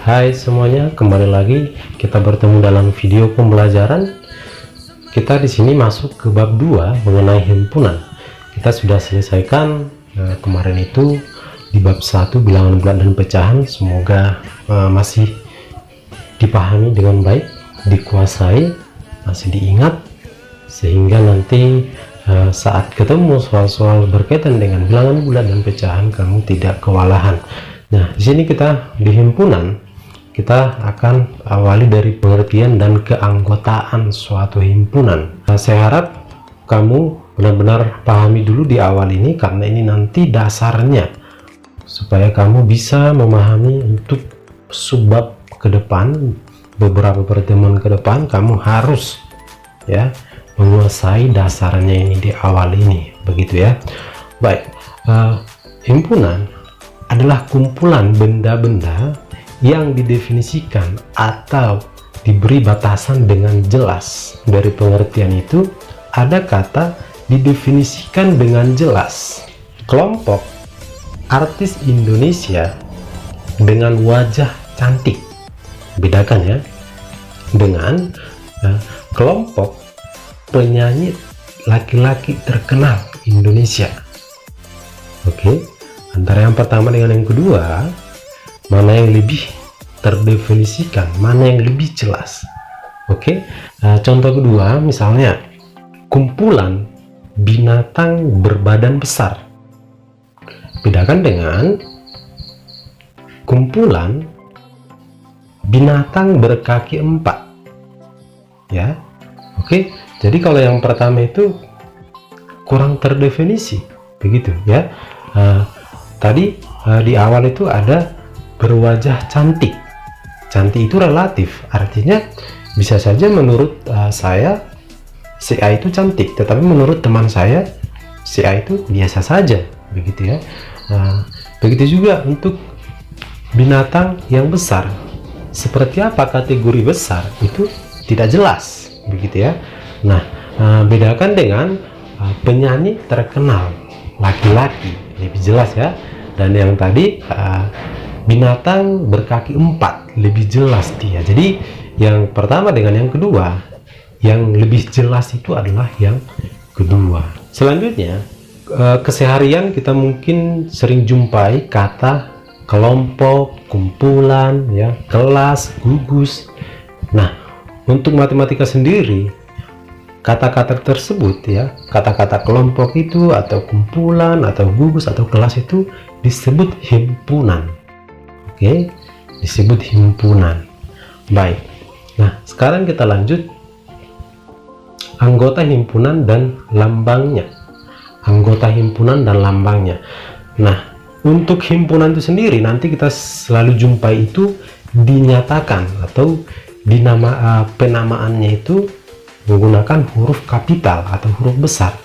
Hai semuanya, kembali lagi kita bertemu dalam video pembelajaran. Kita di sini masuk ke bab 2 mengenai himpunan. Kita sudah selesaikan kemarin itu di bab 1 bilangan bulat dan pecahan. Semoga masih dipahami dengan baik, dikuasai, masih diingat, sehingga nanti saat ketemu soal-soal berkaitan dengan bilangan bulat dan pecahan kamu tidak kewalahan. Nah, di sini kita di himpunan, kita akan awali dari pengertian dan keanggotaan suatu himpunan. Nah, saya harap kamu benar-benar pahami dulu di awal ini, karena ini nanti dasarnya supaya kamu bisa memahami untuk subbab ke depan, beberapa pertemuan ke depan kamu harus menguasai dasarnya ini di awal ini, begitu ya. Baik, himpunan adalah kumpulan benda-benda yang didefinisikan atau diberi batasan dengan jelas. Dari pengertian itu ada kata didefinisikan dengan jelas. Kelompok artis Indonesia dengan wajah cantik, bedakan ya, dengan kelompok penyanyi laki-laki terkenal Indonesia. Oke, antara yang pertama dengan yang kedua, mana yang lebih terdefinisikan, mana yang lebih jelas. Oke, contoh kedua misalnya kumpulan binatang berbadan besar, bedakan dengan kumpulan binatang berkaki 4 ya. Oke, jadi kalau yang pertama itu kurang terdefinisi, begitu ya. Tadi di awal itu ada berwajah cantik. Cantik itu relatif, artinya bisa saja menurut saya si A itu cantik, tetapi menurut teman saya si A itu biasa saja, begitu ya. Begitu juga untuk binatang yang besar. Seperti apa kategori besar itu tidak jelas, begitu ya. Nah, bedakan dengan penyanyi terkenal laki-laki, lebih jelas ya. Dan yang tadi binatang berkaki 4, lebih jelas dia. Jadi yang pertama dengan yang kedua, yang lebih jelas itu adalah yang kedua. Selanjutnya, keseharian kita mungkin sering jumpai kata kelompok, kumpulan ya, kelas, gugus. Nah, untuk matematika sendiri, kata-kata tersebut ya, kata-kata kelompok itu atau kumpulan atau gugus atau kelas itu disebut himpunan. Oke, disebut himpunan. Baik, nah sekarang kita lanjut anggota himpunan dan lambangnya. Anggota himpunan dan lambangnya. Nah, untuk himpunan itu sendiri nanti kita selalu jumpai itu dinyatakan atau penamaannya itu menggunakan huruf kapital atau huruf besar,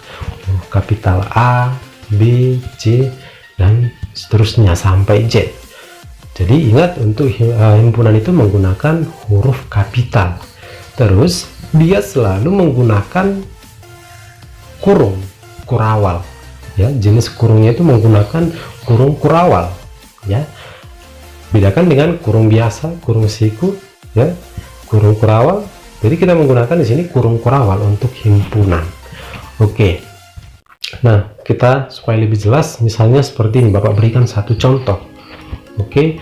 huruf kapital A, B, C, dan seterusnya sampai Z. Jadi ingat, untuk himpunan itu menggunakan huruf kapital. Terus dia selalu menggunakan kurung, kurawal ya. Jenis kurungnya itu menggunakan kurung kurawal ya. Bedakan dengan kurung biasa, kurung siku ya, kurung kurawal. Jadi kita menggunakan di sini kurung kurawal untuk himpunan. Oke. Nah, kita supaya lebih jelas, misalnya seperti ini, Bapak berikan satu contoh. Oke,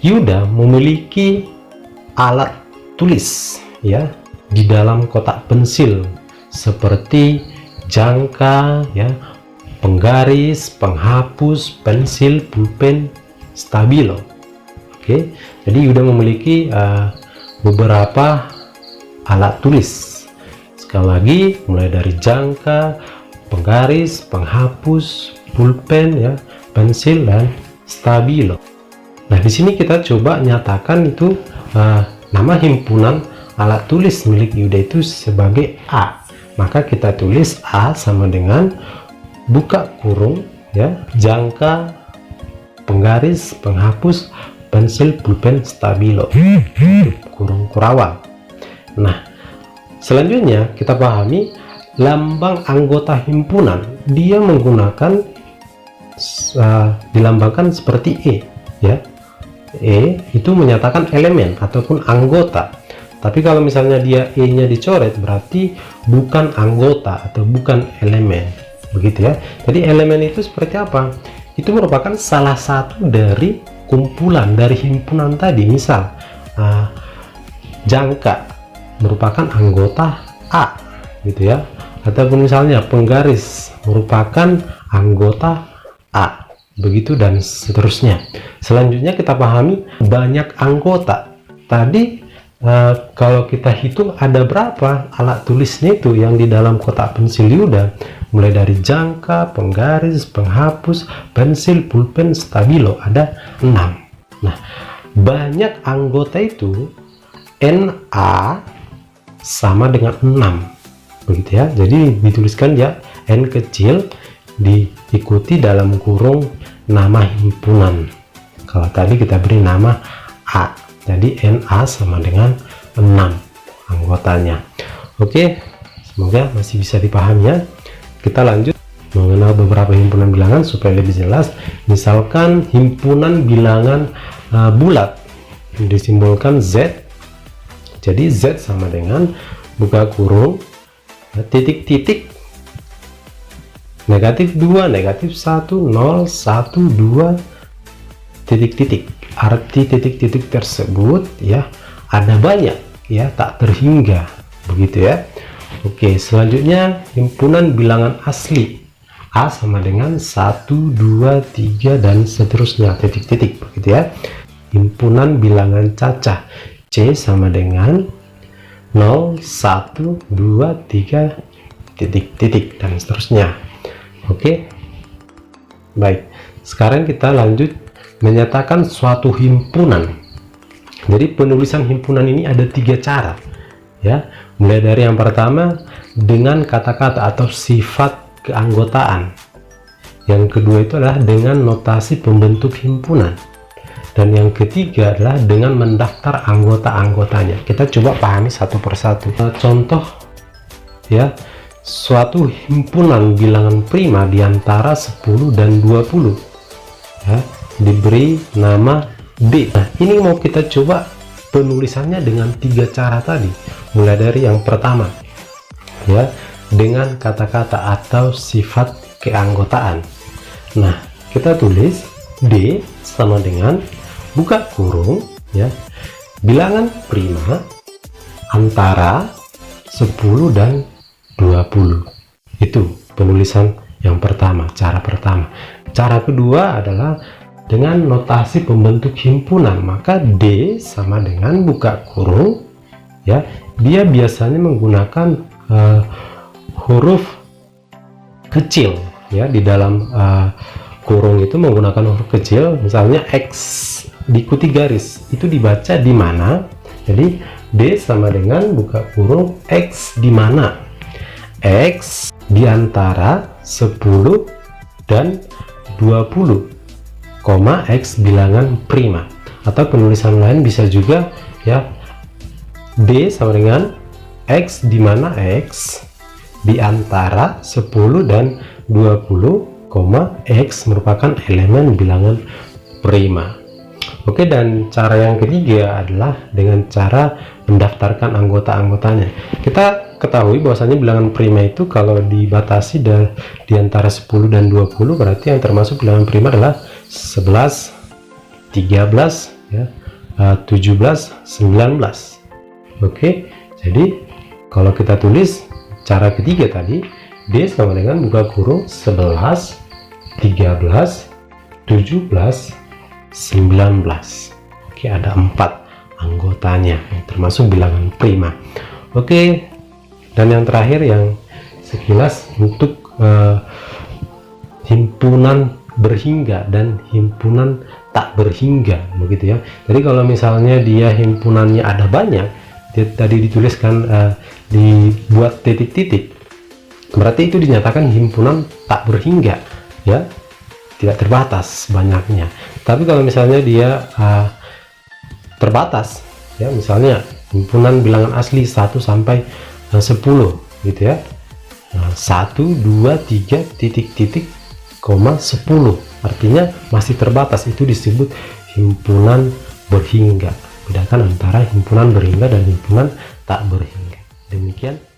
Yuda memiliki alat tulis ya di dalam kotak pensil seperti jangka ya, penggaris, penghapus, pensil, pulpen, stabilo. Oke, jadi Yuda memiliki beberapa alat tulis. Sekali lagi, mulai dari jangka, penggaris, penghapus, pulpen ya, pensil, dan stabilo. Nah, di sini kita coba nyatakan itu nama himpunan alat tulis milik Yuda itu sebagai A. Maka kita tulis A sama dengan buka kurung ya, jangka, penggaris, penghapus, pensil, pulpen, stabilo, kurung kurawal. Nah, selanjutnya kita pahami lambang anggota himpunan. Dia menggunakan dilambangkan seperti E ya. E itu menyatakan elemen ataupun anggota. Tapi kalau misalnya dia E-nya dicoret, berarti bukan anggota atau bukan elemen, begitu ya. Jadi elemen itu seperti apa? Itu merupakan salah satu dari kumpulan dari himpunan tadi. Misal jangka merupakan anggota A, gitu ya. Ataupun misalnya penggaris merupakan anggota A, begitu dan seterusnya. Selanjutnya kita pahami banyak anggota. Tadi kalau kita hitung ada berapa alat tulisnya itu yang di dalam kotak pensil Yuda, mulai dari jangka, penggaris, penghapus, pensil, pulpen, stabilo, ada 6. Nah, banyak anggota itu NA sama dengan 6, begitu ya. Jadi dituliskan ya N kecil diikuti dalam kurung nama himpunan. Kalau tadi kita beri nama A, jadi NA sama dengan 6 anggotanya. Oke, semoga masih bisa dipahami ya. Kita lanjut mengenal beberapa himpunan bilangan supaya lebih jelas. Misalkan himpunan bilangan bulat disimbolkan Z. Jadi Z sama dengan buka kurung titik-titik negatif 2, negatif 1, 0, 1, 2, titik-titik. Arti titik-titik tersebut ya ada banyak ya, tak terhingga, begitu ya. Oke, selanjutnya himpunan bilangan asli. A sama dengan 1, 2, 3 dan seterusnya, titik-titik, begitu ya. Himpunan bilangan cacah. C sama dengan 0, 1, 2, 3, titik-titik dan seterusnya. Oke. Baik. Sekarang kita lanjut menyatakan suatu himpunan. Jadi penulisan himpunan ini ada 3 cara ya. Mulai dari yang pertama dengan kata-kata atau sifat keanggotaan. Yang kedua itu adalah dengan notasi pembentuk himpunan. Dan yang ketiga adalah dengan mendaftar anggota-anggotanya. Kita coba pahami satu persatu. Contoh ya, suatu himpunan bilangan prima di antara 10 dan 20 ya, diberi nama B. Nah, ini mau kita coba penulisannya dengan 3 cara tadi. Mulai dari yang pertama ya, dengan kata-kata atau sifat keanggotaan. Nah, kita tulis D sama dengan buka kurung ya, bilangan prima antara 10 dan 20. Itu penulisan yang pertama, cara pertama. Cara kedua adalah dengan notasi pembentuk himpunan. Maka D sama dengan buka kurung ya, dia biasanya menggunakan huruf kecil ya, di dalam kurung itu menggunakan huruf kecil. Misalnya X diikuti garis, itu dibaca di mana. Jadi D sama dengan buka kurung X di mana, X di antara 10 dan 20, X bilangan prima. Atau penulisan lain bisa juga ya, D sama dengan X di mana, X di antara 10 dan 20, X merupakan elemen bilangan prima. Oke, dan cara yang ketiga adalah dengan cara mendaftarkan anggota-anggotanya. Kita ketahui bahwasanya bilangan prima itu kalau dibatasi di antara 10 dan 20, berarti yang termasuk bilangan prima adalah 11, 13 ya, 17, 19. Oke, jadi kalau kita tulis cara ketiga tadi, D sama dengan buka kurung 11, 13, 17, 19. Oke, ada 4 anggotanya termasuk bilangan prima. Oke, dan yang terakhir yang sekilas untuk himpunan berhingga dan himpunan tak berhingga, begitu ya. Jadi kalau misalnya dia himpunannya ada banyak, tadi dituliskan dibuat titik-titik, berarti itu dinyatakan himpunan tak berhingga ya, tidak terbatas banyaknya. Tapi kalau misalnya dia terbatas ya, misalnya himpunan bilangan asli 1 sampai 10 gitu ya, 1, 2, 3, titik-titik, 10, artinya masih terbatas, itu disebut himpunan berhingga. Bedakan antara himpunan berhingga dan himpunan tak berhingga. Demikian.